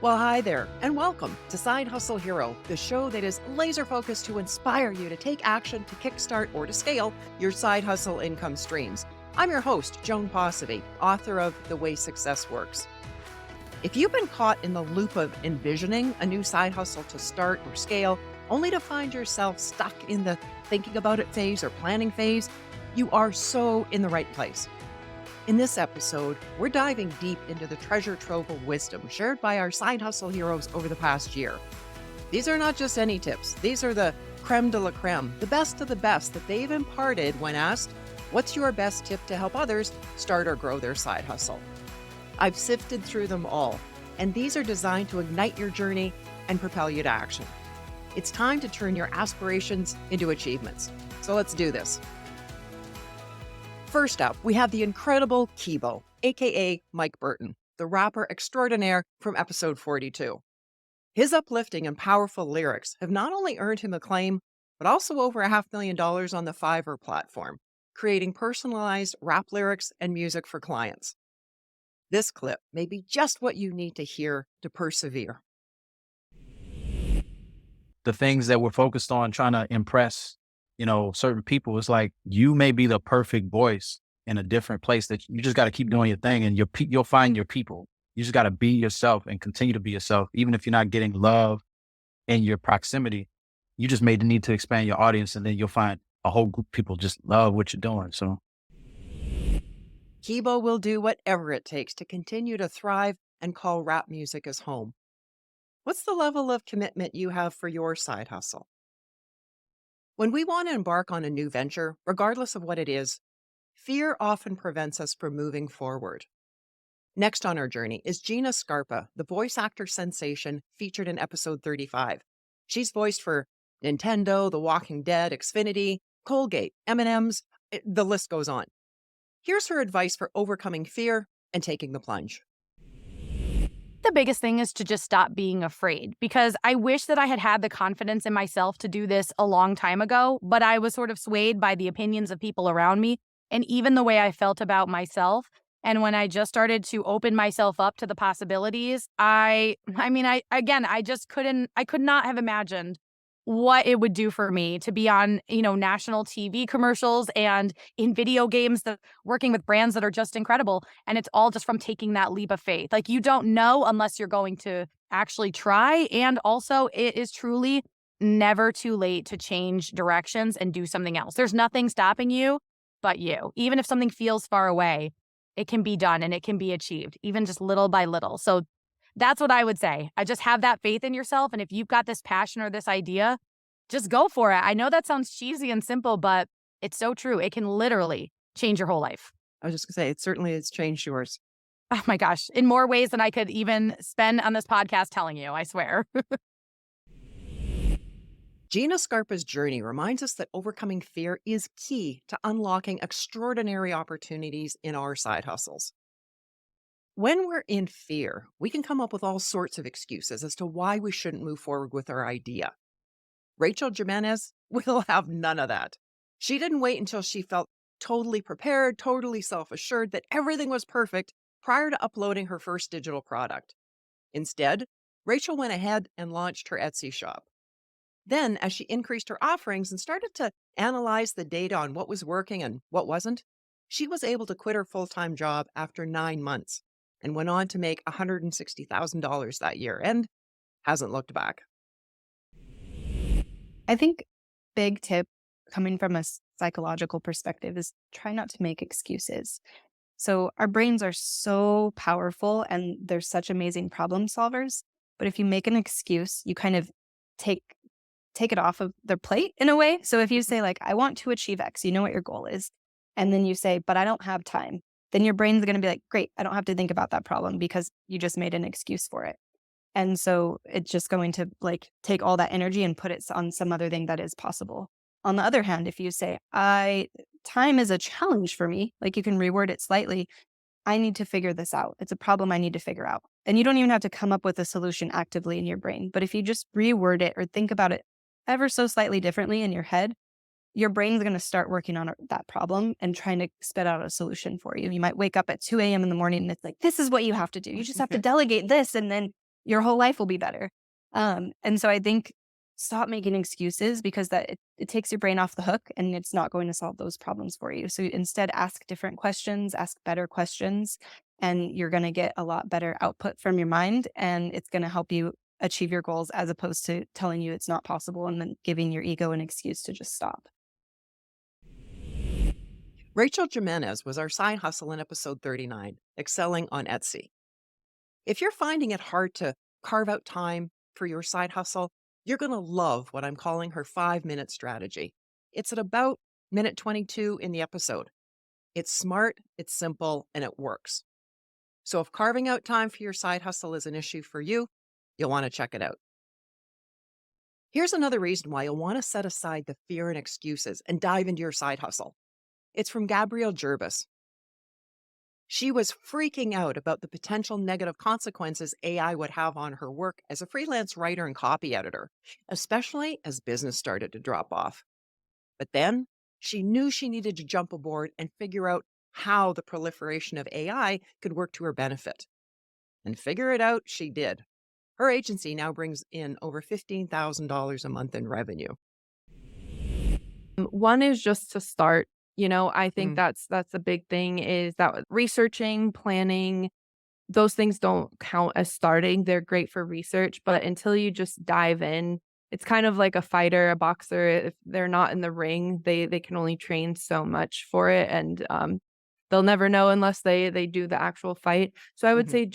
Well, hi there, and welcome to Side Hustle Hero, the show that is laser focused to inspire you to take action to kickstart or to scale your side hustle income streams. I'm your host, Joan, author of The Way Success Works. If you've been caught in the loop of envisioning a new side hustle to start or scale, only to find yourself stuck in the thinking about it phase or planning phase, you are so in the right place. In this episode, we're diving deep into the treasure trove of wisdom shared by our side hustle heroes over the past year. These are not just any tips. These are the crème de la crème, the best of the best that they've imparted when asked, what's your best tip to help others start or grow their side hustle? I've sifted through them all, and these are designed to ignite your journey and propel you to action. It's time to turn your aspirations into achievements. So let's do this. First up, we have the incredible Kibo, aka Mike Burton, the rapper extraordinaire from episode 42. His uplifting and powerful lyrics have not only earned him acclaim, but also over $500,000 on the Fiverr platform, creating personalized rap lyrics and music for clients. This clip may be just what you need to hear to persevere. The things that we're focused on trying to impress, certain people, it's like you may be the perfect voice in a different place that you just got to keep doing your thing and you'll find your people. You just got to be yourself and continue to be yourself. Even if you're not getting love in your proximity, you just made the need to expand your audience and then you'll find a whole group of people just love what you're doing. So Kibo will do whatever it takes to continue to thrive and call rap music his home. What's the level of commitment you have for your side hustle? When we want to embark on a new venture, regardless of what it is, fear often prevents us from moving forward. Next on our journey is Gina Scarpa, the voice actor sensation featured in episode 35. She's voiced for Nintendo, The Walking Dead, Xfinity, Colgate, M&M's, the list goes on. Here's her advice for overcoming fear and taking the plunge. The biggest thing is to just stop being afraid, because I wish that I had had the confidence in myself to do this a long time ago, but I was sort of swayed by the opinions of people around me and even the way I felt about myself. And when I just started to open myself up to the possibilities, I could not have imagined what it would do for me to be on, national TV commercials and in video games, working with brands that are just incredible. And it's all just from taking that leap of faith. Like, you don't know unless you're going to actually try. And also, it is truly never too late to change directions and do something else. There's nothing stopping you but you. Even if something feels far away, it can be done and it can be achieved, even just little by little. So that's what I would say. I just have that faith in yourself. And if you've got this passion or this idea, just go for it. I know that sounds cheesy and simple, but it's so true. It can literally change your whole life. I was just going to say, it certainly has changed yours. Oh my gosh, in more ways than I could even spend on this podcast telling you, I swear. Gina Scarpa's journey reminds us that overcoming fear is key to unlocking extraordinary opportunities in our side hustles. When we're in fear, we can come up with all sorts of excuses as to why we shouldn't move forward with our idea. Rachel Jimenez will have none of that. She didn't wait until she felt totally prepared, totally self-assured that everything was perfect prior to uploading her first digital product. Instead, Rachel went ahead and launched her Etsy shop. Then, as she increased her offerings and started to analyze the data on what was working and what wasn't, she was able to quit her full-time job after 9 months and went on to make $160,000 that year and hasn't looked back. I think big tip coming from a psychological perspective is try not to make excuses. So our brains are so powerful and they're such amazing problem solvers. But if you make an excuse, you kind of take it off of their plate in a way. So if you say, like, I want to achieve X, you know what your goal is. And then you say, but I don't have time. Then your brain's going to be like, great, I don't have to think about that problem because you just made an excuse for it. And so it's just going to take all that energy and put it on some other thing that is possible. On the other hand, if you say, time is a challenge for me, like, you can reword it slightly. I need to figure this out. It's a problem I need to figure out. And you don't even have to come up with a solution actively in your brain. But if you just reword it or think about it ever so slightly differently in your head, your brain's going to start working on that problem and trying to spit out a solution for you. You might wake up at 2 a.m. in the morning and it's like, this is what you have to do. You just have to delegate this. And then your whole life will be better. And so I think stop making excuses, because it takes your brain off the hook and it's not going to solve those problems for you. So instead, ask different questions, ask better questions, and you're going to get a lot better output from your mind, and it's going to help you achieve your goals, as opposed to telling you it's not possible and then giving your ego an excuse to just stop. Rachel Jimenez was our side hustle in episode 39, Excelling on Etsy. If you're finding it hard to carve out time for your side hustle, you're going to love what I'm calling her 5-minute strategy. It's at about minute 22 in the episode. It's smart, it's simple, and it works. So if carving out time for your side hustle is an issue for you, you'll want to check it out. Here's another reason why you'll want to set aside the fear and excuses and dive into your side hustle. It's from Gabrielle Jervis. She was freaking out about the potential negative consequences AI would have on her work as a freelance writer and copy editor, especially as business started to drop off. But then she knew she needed to jump aboard and figure out how the proliferation of AI could work to her benefit. And figure it out she did. Her agency now brings in over $15,000 a month in revenue. One is just to start. I think Mm. that's a big thing, is that researching, planning, those things don't count as starting. They're great for research, but until you just dive in, it's kind of like a fighter, a boxer. If they're not in the ring, they can only train so much for it, and they'll never know unless they do the actual fight. So I would Mhm. say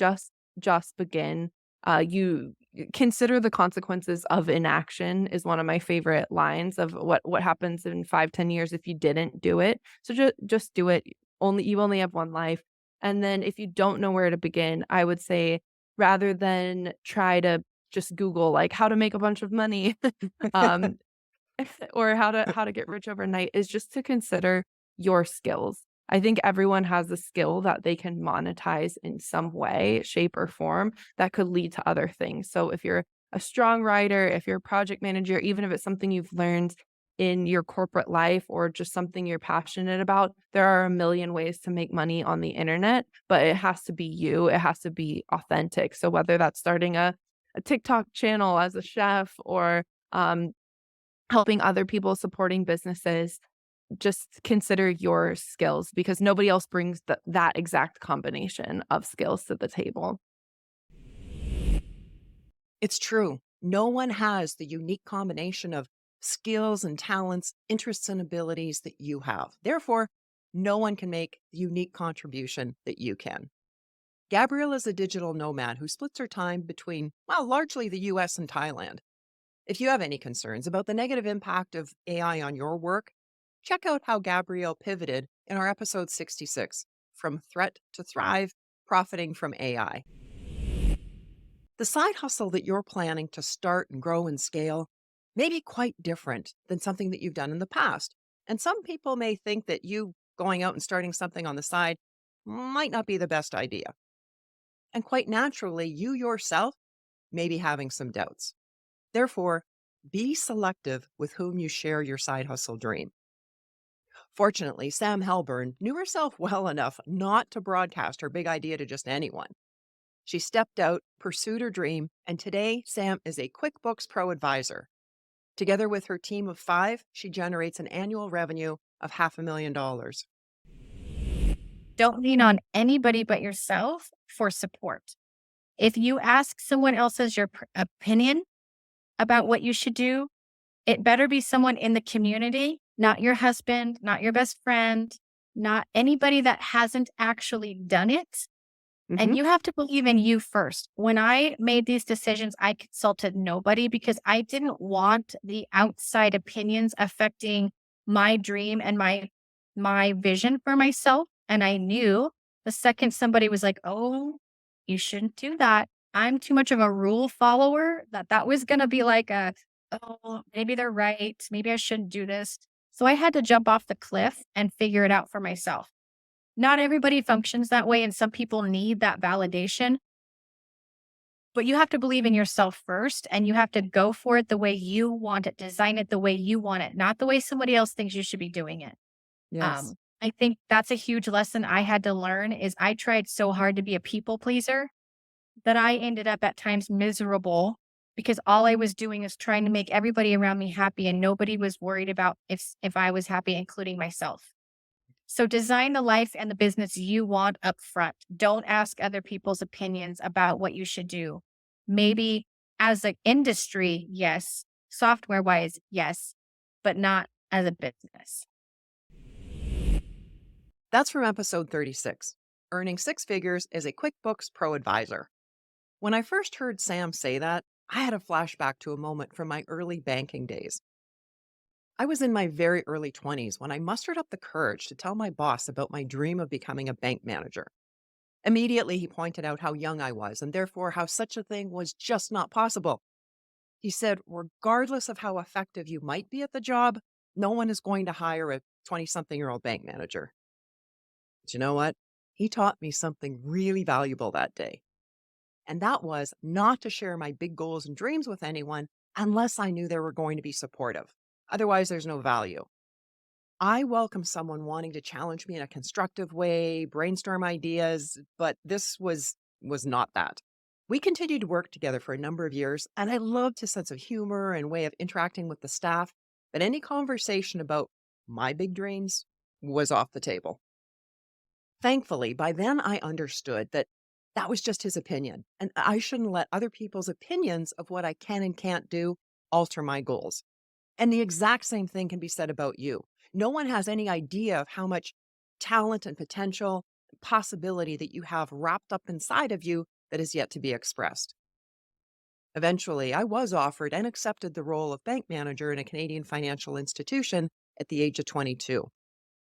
just begin. You consider the consequences of inaction is one of my favorite lines of what happens in 5-10 years if you didn't do it. So just do it. You only have one life. And then if you don't know where to begin, I would say, rather than try to just Google like how to make a bunch of money, um, or how to get rich overnight, is just to consider your skills. I think everyone has a skill that they can monetize in some way, shape, or form that could lead to other things. So if you're a strong writer, if you're a project manager, even if it's something you've learned in your corporate life or just something you're passionate about, there are a million ways to make money on the internet, but it has to be you. It has to be authentic. So whether that's starting a TikTok channel as a chef, or helping other people, supporting businesses, just consider your skills, because nobody else brings that exact combination of skills to the table. It's true. No one has the unique combination of skills and talents, interests and abilities that you have. Therefore, no one can make the unique contribution that you can. Gabrielle is a digital nomad who splits her time between, well, largely the US and Thailand. If you have any concerns about the negative impact of AI on your work, check out how Gabrielle pivoted in our episode 66, From Threat to Thrive, Profiting from AI. The side hustle that you're planning to start and grow and scale may be quite different than something that you've done in the past. And some people may think that you going out and starting something on the side might not be the best idea. And quite naturally, you yourself may be having some doubts. Therefore, be selective with whom you share your side hustle dream. Fortunately, Sam Halburn knew herself well enough not to broadcast her big idea to just anyone. She stepped out, pursued her dream, and today Sam is a QuickBooks Pro advisor. Together with her team of 5, she generates an annual revenue of $500,000. Don't lean on anybody but yourself for support. If you ask someone else's opinion about what you should do, it better be someone in the community, not your husband, not your best friend, not anybody that hasn't actually done it. And you have to believe in you first. When I made these decisions, I consulted nobody, because I didn't want the outside opinions affecting my dream and my vision for myself. And I knew the second somebody was like, "Oh, you shouldn't do that," I'm too much of a rule follower that was going to be like "Oh, maybe they're right. Maybe I shouldn't do this." So I had to jump off the cliff and figure it out for myself. Not everybody functions that way, and some people need that validation. But you have to believe in yourself first, and you have to go for it the way you want it, design it the way you want it, not the way somebody else thinks you should be doing it. Yes. I think that's a huge lesson I had to learn. Is I tried so hard to be a people pleaser that I ended up at times miserable because all I was doing is trying to make everybody around me happy and nobody was worried about if I was happy, including myself. So design the life and the business you want up front. Don't ask other people's opinions about what you should do. Maybe as an industry, yes. Software wise, yes, but not as a business. That's from episode 36, Earning Six Figures as a QuickBooks Pro Advisor. When I first heard Sam say that, I had a flashback to a moment from my early banking days. I was in my very early 20s when I mustered up the courage to tell my boss about my dream of becoming a bank manager. Immediately, he pointed out how young I was and therefore how such a thing was just not possible. He said, regardless of how effective you might be at the job, no one is going to hire a 20-something-year-old bank manager. But you know what? He taught me something really valuable that day. And that was not to share my big goals and dreams with anyone unless I knew they were going to be supportive. Otherwise, there's no value. I welcome someone wanting to challenge me in a constructive way, brainstorm ideas, but this was not that. We continued to work together for a number of years, and I loved his sense of humor and way of interacting with the staff, but any conversation about my big dreams was off the table. Thankfully, by then I understood that that was just his opinion, and I shouldn't let other people's opinions of what I can and can't do alter my goals. And the exact same thing can be said about you. No one has any idea of how much talent and potential and possibility that you have wrapped up inside of you that is yet to be expressed. Eventually, I was offered and accepted the role of bank manager in a Canadian financial institution at the age of 22.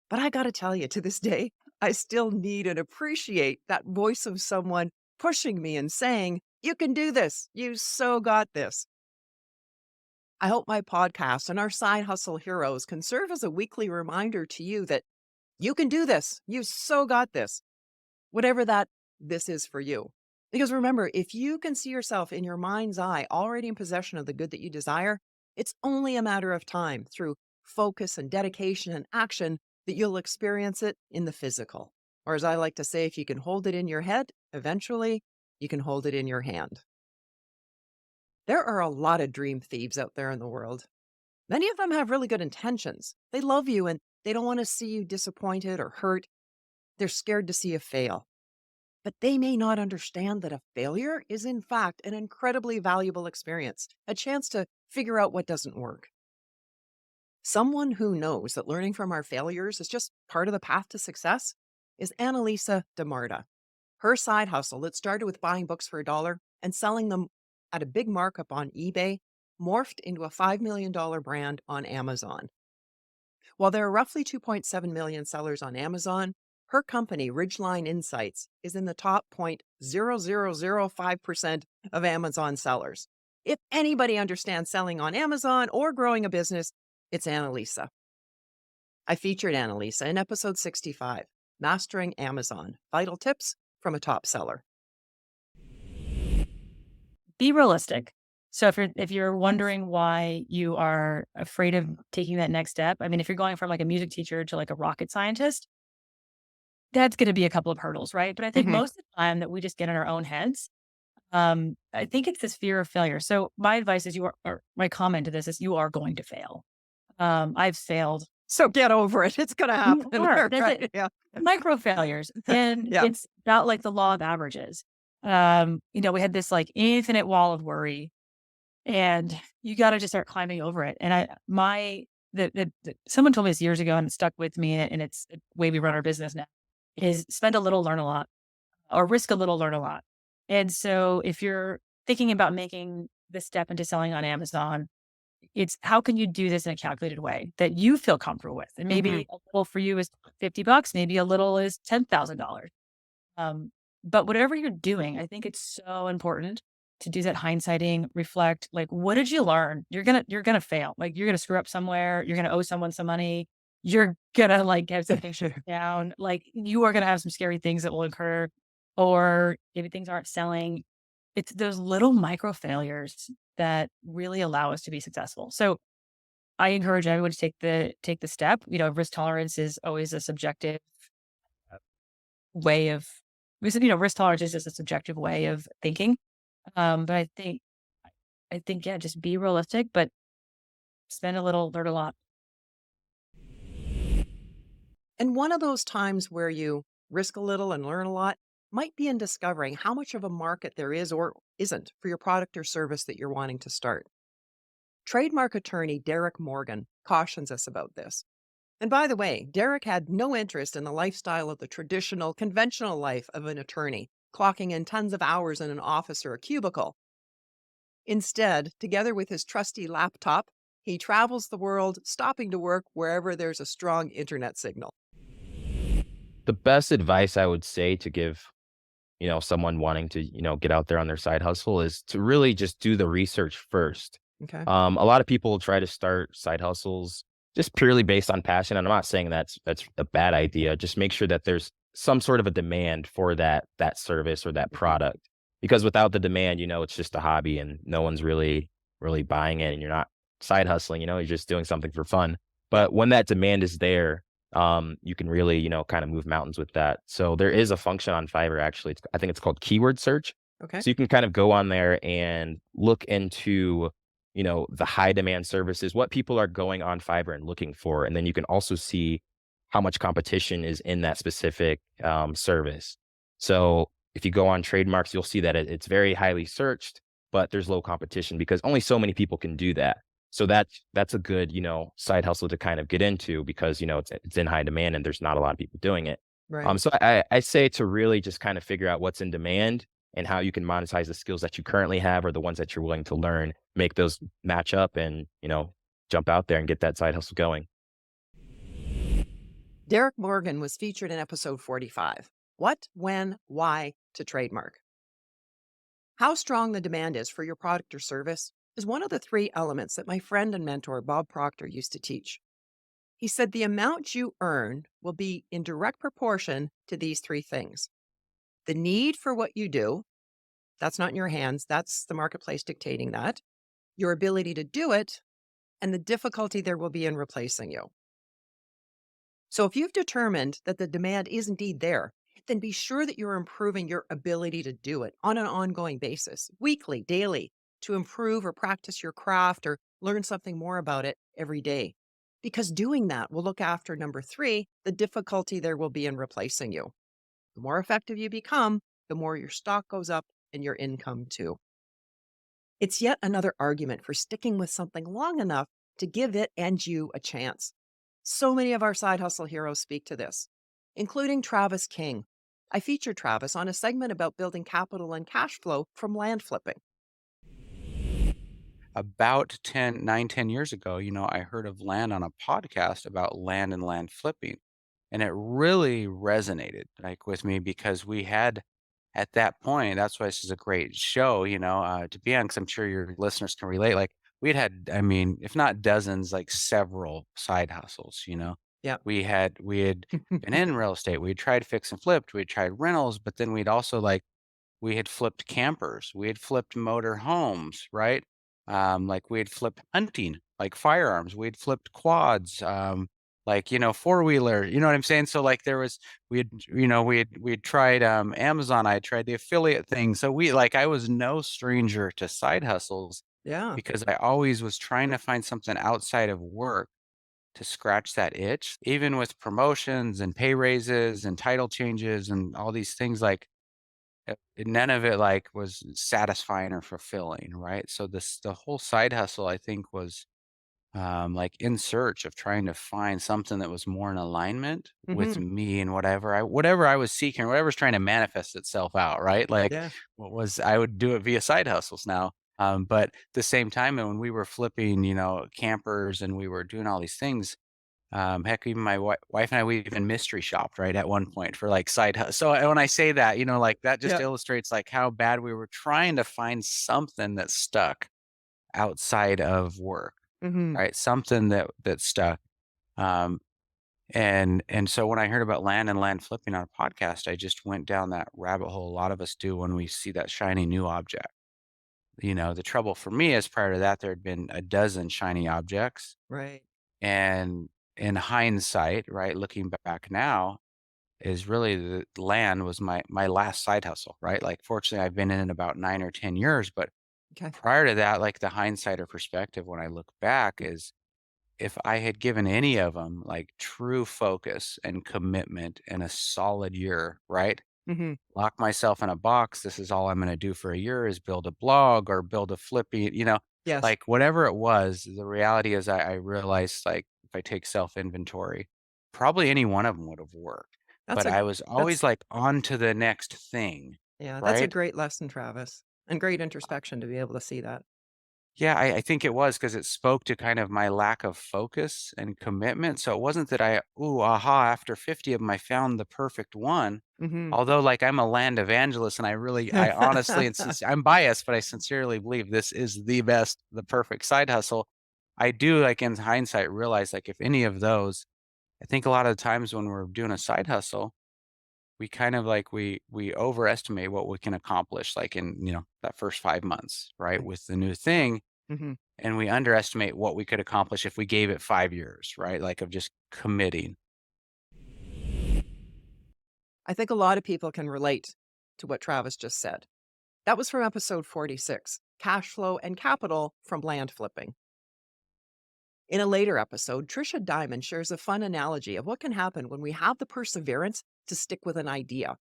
But I got to tell you, to this day, I still need and appreciate that voice of someone pushing me and saying, "You can do this. You so got this." I hope my podcast and our side hustle heroes can serve as a weekly reminder to you that you can do this. You so got this. Whatever that this is for you. Because remember, if you can see yourself in your mind's eye already in possession of the good that you desire, it's only a matter of time through focus and dedication and action that you'll experience it in the physical. Or as I like to say, if you can hold it in your head, eventually you can hold it in your hand. There are a lot of dream thieves out there in the world. Many of them have really good intentions. They love you and they don't want to see you disappointed or hurt. They're scared to see you fail. But they may not understand that a failure is, in fact, an incredibly valuable experience, a chance to figure out what doesn't work. Someone who knows that learning from our failures is just part of the path to success is Annalisa DeMarta. Her side hustle that started with buying books for $1 and selling them at a big markup on eBay morphed into a $5 million brand on Amazon. While there are roughly 2.7 million sellers on Amazon, her company, Ridgeline Insights, is in the top 0.0005% of Amazon sellers. If anybody understands selling on Amazon or growing a business, it's Annalisa. I featured Annalisa in episode 65, Mastering Amazon, Vital Tips from a Top Seller. Be realistic. So if you're wondering why you are afraid of taking that next step, I mean, if you're going from like a music teacher to like a rocket scientist, that's going to be a couple of hurdles, right? But I think most of the time that we just get in our own heads, I think it's this fear of failure. So my advice is or my comment to this is you are going to fail. I've failed. So get over it. It's going to happen. That's right? it. Yeah. Micro failures. And Yeah. it's about like the law of averages. We had this like infinite wall of worry and you got to just start climbing over it. And someone told me this years ago and it stuck with me and it's the way we run our business now is spend a little, learn a lot, or risk a little, learn a lot. And so if you're thinking about making the step into selling on Amazon, it's how can you do this in a calculated way that you feel comfortable with? And maybe a little for you is $50, maybe a little is $10,000. But whatever you're doing, I think it's so important to do that hindsighting, reflect, like, what did you learn? You're going to fail. Like you're going to screw up somewhere. You're going to owe someone some money. You're going to like have something shut down. Like you are going to have some scary things that will occur, or maybe things aren't selling. It's those little micro failures that really allow us to be successful. So I encourage everyone to take the step. Risk tolerance is always a subjective way of risk tolerance is just a subjective way of thinking. But I think, yeah, just be realistic, but spend a little, learn a lot. And one of those times where you risk a little and learn a lot might be in discovering how much of a market there is or isn't for your product or service that you're wanting to start. Trademark attorney Derek Morgan cautions us about this. And by the way, Derek had no interest in the lifestyle of the traditional, conventional life of an attorney, clocking in tons of hours in an office or a cubicle. Instead, together with his trusty laptop, he travels the world, stopping to work wherever there's a strong internet signal. The best advice I would say to give, someone wanting to, get out there on their side hustle is to really just do the research first. Okay. A lot of people try to start side hustles just purely based on passion. And I'm not saying that's a bad idea. Just make sure that there's some sort of a demand for that service or that product. Because without the demand, it's just a hobby and no one's really buying it, and you're not side hustling, you're just doing something for fun. But when that demand is there, you can really, kind of move mountains with that. So there is a function on Fiverr, actually. I think it's called keyword search. Okay. So you can kind of go on there and look into, the high demand services, what people are going on Fiverr and looking for. And then you can also see how much competition is in that specific service. So if you go on trademarks, you'll see that it's very highly searched, but there's low competition because only so many people can do that. So that's a good, side hustle to kind of get into because, it's in high demand and there's not a lot of people doing it. Right. So I say to really just kind of figure out what's in demand and how you can monetize the skills that you currently have or the ones that you're willing to learn, make those match up and, jump out there and get that side hustle going. Derek Morgan was featured in episode 45. What, when, why to trademark? How strong the demand is for your product or service is one of the 3 elements that my friend and mentor Bob Proctor used to teach. He said the amount you earn will be in direct proportion to these 3 things. The need for what you do, that's not in your hands, that's the marketplace dictating that. Your ability to do it, and the difficulty there will be in replacing you. So if you've determined that the demand is indeed there, then be sure that you're improving your ability to do it on an ongoing basis, weekly, daily, to improve or practice your craft or learn something more about it every day. Because doing that will look after number 3, the difficulty there will be in replacing you. The more effective you become, the more your stock goes up and your income too. It's yet another argument for sticking with something long enough to give it and you a chance. So many of our side hustle heroes speak to this, including Travis King. I featured Travis on a segment about building capital and cash flow from land flipping. About 10 years ago, I heard of land on a podcast about land and land flipping. And it really resonated with me because we had at that point, that's why this is a great show, to be on, because I'm sure your listeners can relate. Like we'd had, I mean, if not dozens, like several side hustles. Yeah. We had been in real estate. We had tried fix and flipped. We had tried rentals, but then we'd also we had flipped campers. We had flipped motor homes, right? We had flipped hunting, like firearms. We had flipped quads, four-wheeler, you know what I'm saying? So we had tried Amazon. I had tried the affiliate thing. So I was no stranger to side hustles Yeah. because I always was trying to find something outside of work to scratch that itch. Even with promotions and pay raises and title changes and all these things, none of it was satisfying or fulfilling, right? So the whole side hustle, I think, was in search of trying to find something that was more in alignment with me and whatever I was seeking, whatever's trying to manifest itself out, right? Yeah. I would do it via side hustles now. But at the same time, and when we were flipping, campers and we were doing all these things, heck, even my wife and I, we even mystery shopped, right, at one point for side hustle. So when I say that, that just Yeah. illustrates how bad we were trying to find something that stuck outside of work, right? Something that stuck. And so when I heard about land and land flipping on a podcast, I just went down that rabbit hole. A lot of us do when we see that shiny new object. The trouble for me is prior to that, there had been a dozen shiny objects. Right. And in hindsight, right, looking back now, is really the land was my last side hustle, right? Like, fortunately, I've been in it about 9 or 10 years, but Okay. prior to that, like, the hindsight or perspective when I look back is if I had given any of them, like, true focus and commitment in a solid year, right? Hmm. Lock myself in a box, this is all I'm gonna do for a year is build a blog or build a flippy, Yes. like, whatever it was, the reality is I realized, like, if I take self-inventory, probably any one of them would have worked, That's but a I was that's always, like, on to the next thing, yeah, that's a right? great lesson, Travis, and great introspection to be able to see that. Yeah, I think it was because it spoke to kind of my lack of focus and commitment, so it wasn't that "Ooh, aha, after 50 of them, I found the perfect one." Hmm. Although, like, I'm a land evangelist, and I honestly and I'm biased, but I sincerely believe this is the best, the perfect side hustle. I do, like, in hindsight, realize, like, if any of those I think a lot of the times when we're doing a side hustle, we kind of, like, we overestimate what we can accomplish, like, in, that first 5 months, right, with the new thing, Hmm. and we underestimate what we could accomplish if we gave it 5 years, right, like, of just committing. I think a lot of people can relate to what Travis just said. That was from episode 46, Cash Flow and Capital from Land Flipping. In a later episode, Trisha Diamond shares a fun analogy of what can happen when we have the perseverance to stick with an idea.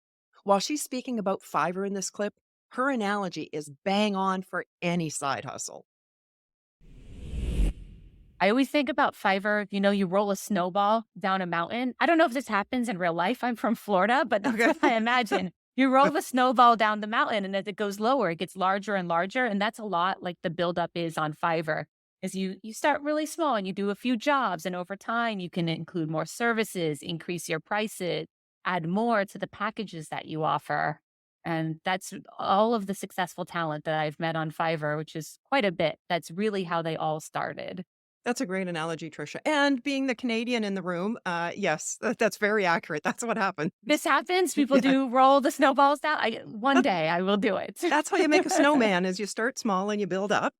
While she's speaking about Fiverr in this clip, her analogy is bang on for any side hustle. I always think about Fiverr. You roll a snowball down a mountain. I don't know if this happens in real life. I'm from Florida, but that's Okay. what I imagine. You roll the snowball down the mountain, and as it goes lower, it gets larger and larger. And that's a lot like the buildup is on Fiverr. Is you start really small and you do a few jobs, and over time you can include more services, increase your prices, add more to the packages that you offer. And that's all of the successful talent that I've met on Fiverr, which is quite a bit. That's really how they all started. That's a great analogy, Trisha. And being the Canadian in the room, yes, that's very accurate. That's what happened. This happens. People Yeah. do roll the snowballs down. One day I will do it. That's how you make a snowman is you start small and you build up.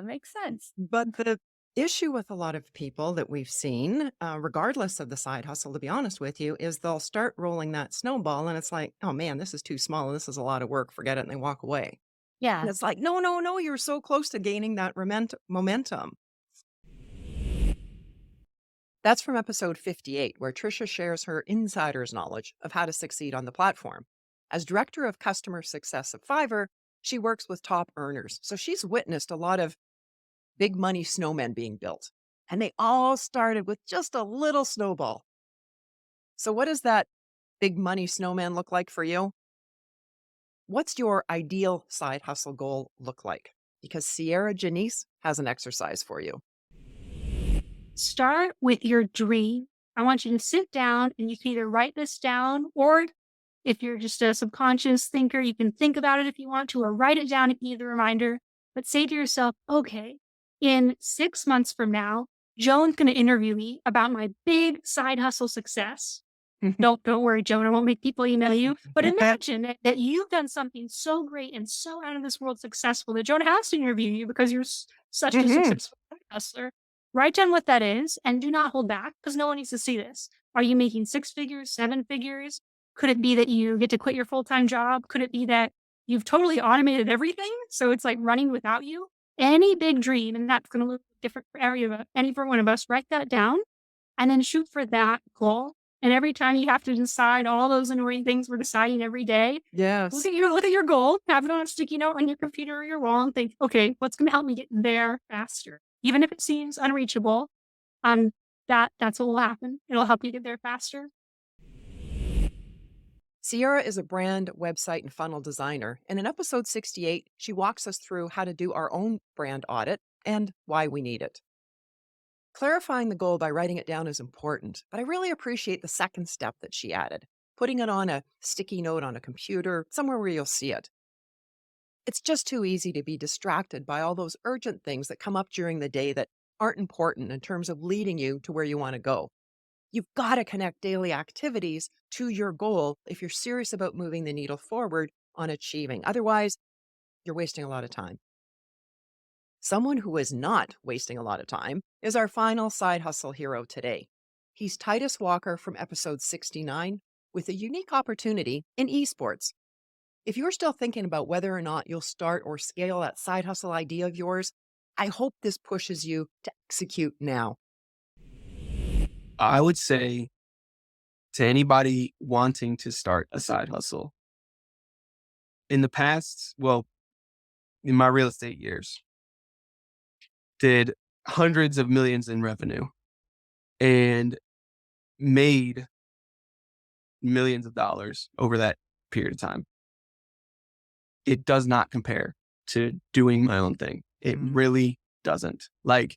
Makes sense. But the issue with a lot of people that we've seen, regardless of the side hustle, to be honest with you, is they'll start rolling that snowball and it's like, oh man, this is too small. And this is a lot of work. Forget it. And they walk away. And Yeah. it's like, no, no, no, you're so close to gaining that momentum. That's from episode 58, where Trisha shares her insider's knowledge of how to succeed on the platform. As director of customer success at Fiverr, she works with top earners. So she's witnessed a lot of big money snowmen being built. And they all started with just a little snowball. So, what does that big money snowman look like for you? What's your ideal side hustle goal look like? Because Sierra Janice has an exercise for you. Start with your dream. I want you to sit down and you can either write this down, or if you're just a subconscious thinker, you can think about it if you want to, or write it down if you need a reminder. But say to yourself, okay, in 6 months from now, Joan's going to interview me about my big side hustle success. Don't worry, Joan. I won't make people email you. But imagine that you've done something so great and so out of this world successful that Joan has to interview you because you're such a successful hustler. Write down what that is and do not hold back because no one needs to see this. Are you making 6 figures, 7 figures? Could it be that you get to quit your full-time job? Could it be that you've totally automated everything? So it's like running without you? Any big dream, and that's going to look different for any for one of us, write that down and then shoot for that goal. And every time you have to decide all those annoying things we're deciding every day, Yes. look at your goal, have it on a sticky note on your computer or your wall and think, okay, what's going to help me get there faster? Even if it seems unreachable, that's what will happen. It'll help you get there faster. Sierra is a brand, website, and funnel designer. And in episode 68, she walks us through how to do our own brand audit and why we need it. Clarifying the goal by writing it down is important, but I really appreciate the second step that she added, putting it on a sticky note on a computer, somewhere where you'll see it. It's just too easy to be distracted by all those urgent things that come up during the day that aren't important in terms of leading you to where you want to go. You've got to connect daily activities to your goal if you're serious about moving the needle forward on achieving. Otherwise, you're wasting a lot of time. Someone who is not wasting a lot of time is our final side hustle hero today. He's Titus Walker from episode 69, with a unique opportunity in esports. If you're still thinking about whether or not you'll start or scale that side hustle idea of yours, I hope this pushes you to execute now. I would say to anybody wanting to start a side hustle, in the past, well, in my real estate years, did hundreds of millions in revenue and made millions of dollars over that period of time. It does not compare to doing my own thing. It really doesn't. Like,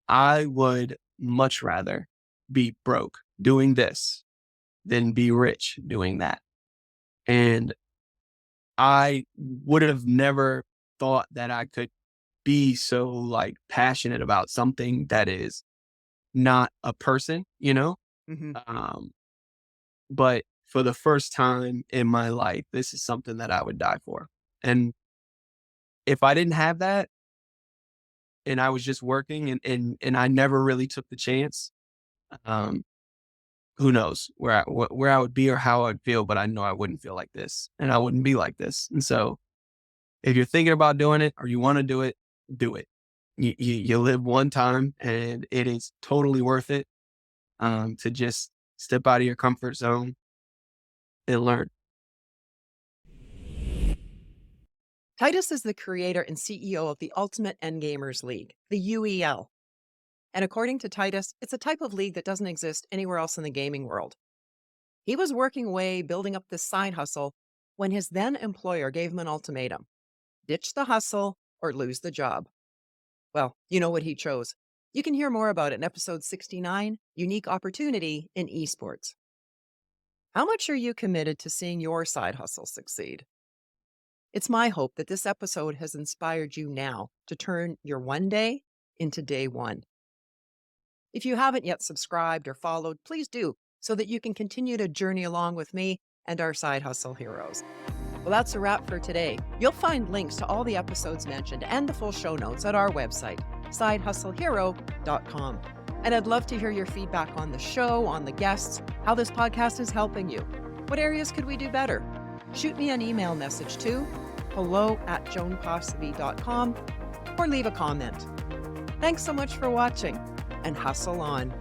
I would much rather be broke doing this than be rich doing that. And I would have never thought that I could be so like passionate about something that is not a person, you know? But for the first time in my life, this is something that I would die for. And if I didn't have that and I was just working and I never really took the chance, who knows where I would be or how I would feel, but I know I wouldn't feel like this and I wouldn't be like this. And so if you're thinking about doing it or you want to do it, do it. You live one time and it is totally worth it to just step out of your comfort zone and learn. Titus is the creator and CEO of the Ultimate Endgamers League, the UEL. And according to Titus, it's a type of league that doesn't exist anywhere else in the gaming world. He was working away building up this side hustle when his then employer gave him an ultimatum: ditch the hustle or lose the job. Well, you know what he chose. You can hear more about it in episode 69, Unique Opportunity in Esports. How much are you committed to seeing your side hustle succeed? It's my hope that this episode has inspired you now to turn your one day into day one. If you haven't yet subscribed or followed, please do, so that you can continue to journey along with me and our side hustle heroes. Well, that's a wrap for today. You'll find links to all the episodes mentioned and the full show notes at our website, sidehustlehero.com. And I'd love to hear your feedback on the show, on the guests, how this podcast is helping you. What areas could we do better? Shoot me an email message to hello@joanposseby.com or leave a comment. Thanks so much for watching, and hustle on.